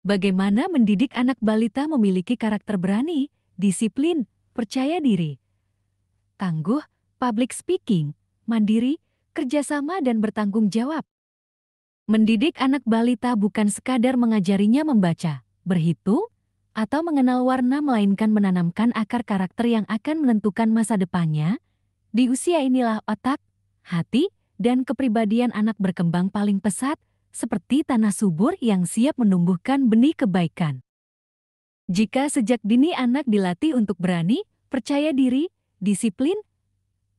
Bagaimana mendidik anak balita memiliki karakter berani, disiplin, percaya diri, tangguh, public speaking, mandiri, kerjasama dan bertanggung jawab. Mendidik anak balita bukan sekadar mengajarinya membaca, berhitung, atau mengenal warna melainkan menanamkan akar karakter yang akan menentukan masa depannya. Di usia inilah otak, hati, dan kepribadian anak berkembang paling pesat, seperti tanah subur yang siap menumbuhkan benih kebaikan. Jika sejak dini anak dilatih untuk berani, percaya diri, disiplin,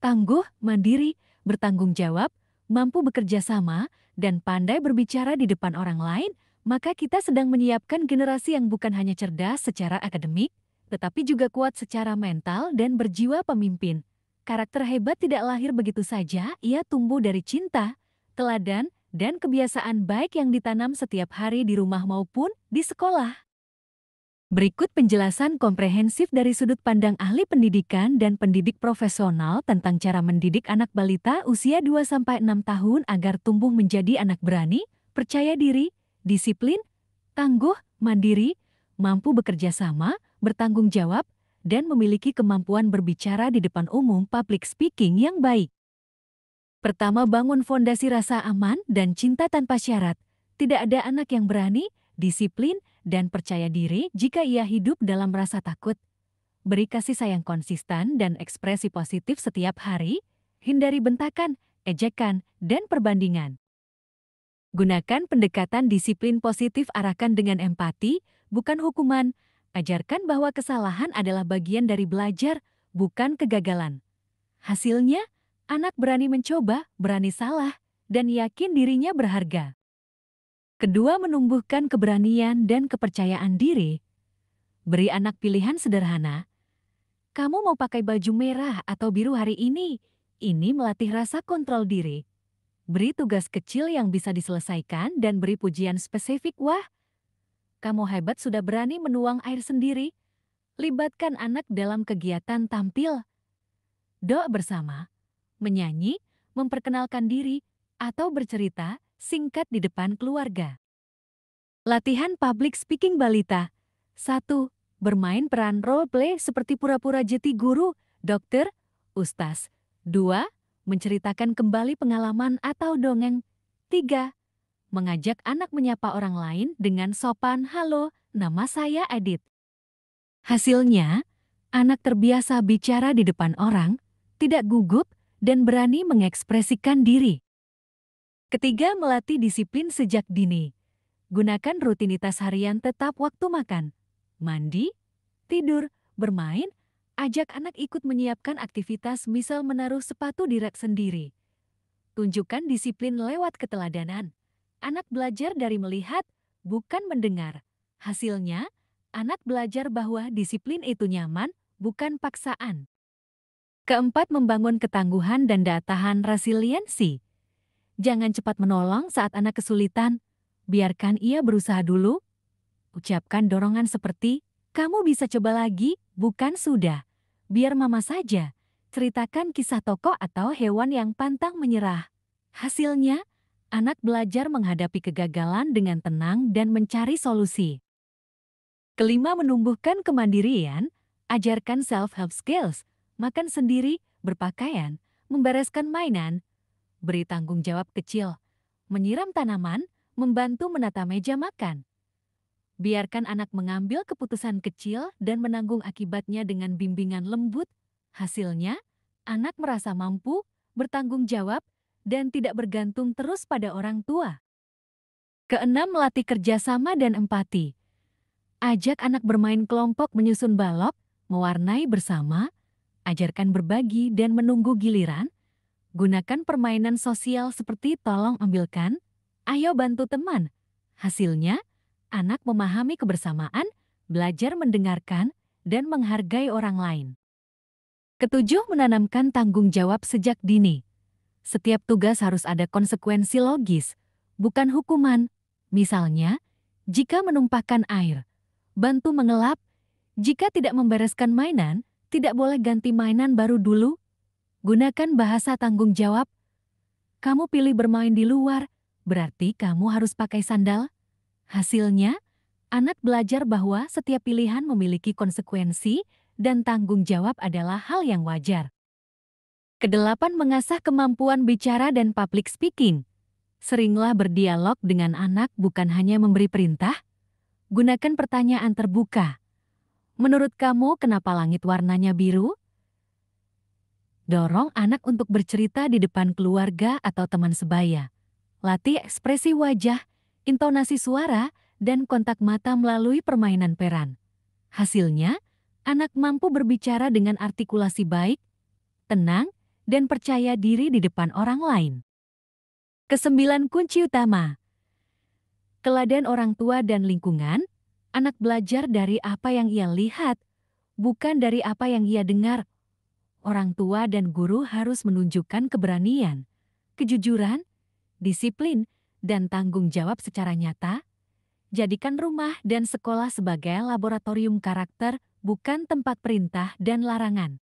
tangguh, mandiri, bertanggung jawab, mampu bekerja sama, dan pandai berbicara di depan orang lain, maka kita sedang menyiapkan generasi yang bukan hanya cerdas secara akademik, tetapi juga kuat secara mental dan berjiwa pemimpin. Karakter hebat tidak lahir begitu saja, ia tumbuh dari cinta, teladan, dan kebiasaan baik yang ditanam setiap hari di rumah maupun di sekolah. Berikut penjelasan komprehensif dari sudut pandang ahli pendidikan dan pendidik profesional tentang cara mendidik anak balita usia 2-6 tahun agar tumbuh menjadi anak berani, percaya diri, disiplin, tangguh, mandiri, mampu bekerja sama, bertanggung jawab, dan memiliki kemampuan berbicara di depan umum public speaking yang baik. Pertama, bangun fondasi rasa aman dan cinta tanpa syarat. Tidak ada anak yang berani, disiplin, dan percaya diri jika ia hidup dalam rasa takut. Beri kasih sayang konsisten dan ekspresi positif setiap hari. Hindari bentakan, ejekan, dan perbandingan. Gunakan pendekatan disiplin positif, arahkan dengan empati, bukan hukuman. Ajarkan bahwa kesalahan adalah bagian dari belajar, bukan kegagalan. Hasilnya, anak berani mencoba, berani salah, dan yakin dirinya berharga. Kedua, menumbuhkan keberanian dan kepercayaan diri. Beri anak pilihan sederhana. Kamu mau pakai baju merah atau biru hari ini? Ini melatih rasa kontrol diri. Beri tugas kecil yang bisa diselesaikan dan beri pujian spesifik. Wah, kamu hebat, sudah berani menuang air sendiri. Libatkan anak dalam kegiatan tampil. Doa bersama, menyanyi, memperkenalkan diri, atau bercerita singkat di depan keluarga. Latihan public speaking balita. 1. Bermain peran role play seperti pura-pura jadi guru, dokter, ustaz. 2. Menceritakan kembali pengalaman atau dongeng. 3. Mengajak anak menyapa orang lain dengan sopan, "Halo, nama saya Adit." Hasilnya, anak terbiasa bicara di depan orang, tidak gugup, dan berani mengekspresikan diri. Ketiga, melatih disiplin sejak dini. Gunakan rutinitas harian tetap waktu makan, mandi, tidur, bermain, ajak anak ikut menyiapkan aktivitas, misal menaruh sepatu di rak sendiri. Tunjukkan disiplin lewat keteladanan. Anak belajar dari melihat, bukan mendengar. Hasilnya, anak belajar bahwa disiplin itu nyaman, bukan paksaan. Keempat, membangun ketangguhan dan daya tahan resiliensi. Jangan cepat menolong saat anak kesulitan. Biarkan ia berusaha dulu. Ucapkan dorongan seperti, "Kamu bisa coba lagi, bukan sudah. Biar mama saja." Ceritakan kisah tokoh atau hewan yang pantang menyerah. Hasilnya, anak belajar menghadapi kegagalan dengan tenang dan mencari solusi. Kelima, menumbuhkan kemandirian. Ajarkan self-help skills, makan sendiri, berpakaian, membereskan mainan, beri tanggung jawab kecil, menyiram tanaman, membantu menata meja makan. Biarkan anak mengambil keputusan kecil dan menanggung akibatnya dengan bimbingan lembut. Hasilnya, anak merasa mampu, bertanggung jawab, dan tidak bergantung terus pada orang tua. Keenam, melatih kerjasama dan empati. Ajak anak bermain kelompok, menyusun balok, mewarnai bersama, ajarkan berbagi dan menunggu giliran. Gunakan permainan sosial seperti tolong ambilkan, ayo bantu teman. Hasilnya, anak memahami kebersamaan, belajar mendengarkan, dan menghargai orang lain. Ketujuh, menanamkan tanggung jawab sejak dini. Setiap tugas harus ada konsekuensi logis, bukan hukuman. Misalnya, jika menumpahkan air, bantu mengelap. Jika tidak membereskan mainan, tidak boleh ganti mainan baru dulu. Gunakan bahasa tanggung jawab. Kamu pilih bermain di luar, berarti kamu harus pakai sandal. Hasilnya, Anak belajar bahwa setiap pilihan memiliki konsekuensi dan tanggung jawab adalah hal yang wajar. Kedelapan, mengasah kemampuan bicara dan public speaking. Seringlah berdialog dengan anak, bukan hanya memberi perintah. Gunakan pertanyaan terbuka. Menurut kamu, kenapa langit warnanya biru? Dorong anak untuk bercerita di depan keluarga atau teman sebaya. Latih ekspresi wajah, intonasi suara, dan kontak mata melalui permainan peran. Hasilnya, anak mampu berbicara dengan artikulasi baik, tenang, dan percaya diri di depan orang lain. Kesembilan, kunci utama. Teladan orang tua dan lingkungan. Anak belajar dari apa yang ia lihat, bukan dari apa yang ia dengar. Orang tua dan guru harus menunjukkan keberanian, kejujuran, disiplin, dan tanggung jawab secara nyata. Jadikan rumah dan sekolah sebagai laboratorium karakter, bukan tempat perintah dan larangan.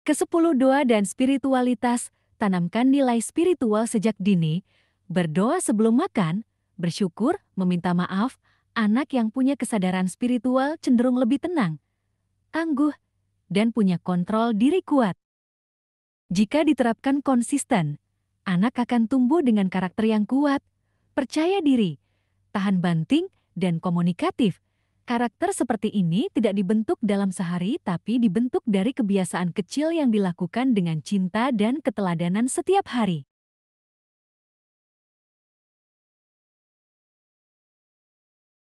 Kesepuluh, doa dan spiritualitas. Tanamkan nilai spiritual sejak dini. Berdoa sebelum makan, bersyukur, meminta maaf. Anak yang punya kesadaran spiritual cenderung lebih tenang, tangguh, dan punya kontrol diri kuat. Jika diterapkan konsisten, anak akan tumbuh dengan karakter yang kuat, percaya diri, tahan banting, dan komunikatif. Karakter seperti ini tidak dibentuk dalam sehari, tapi dibentuk dari kebiasaan kecil yang dilakukan dengan cinta dan keteladanan setiap hari.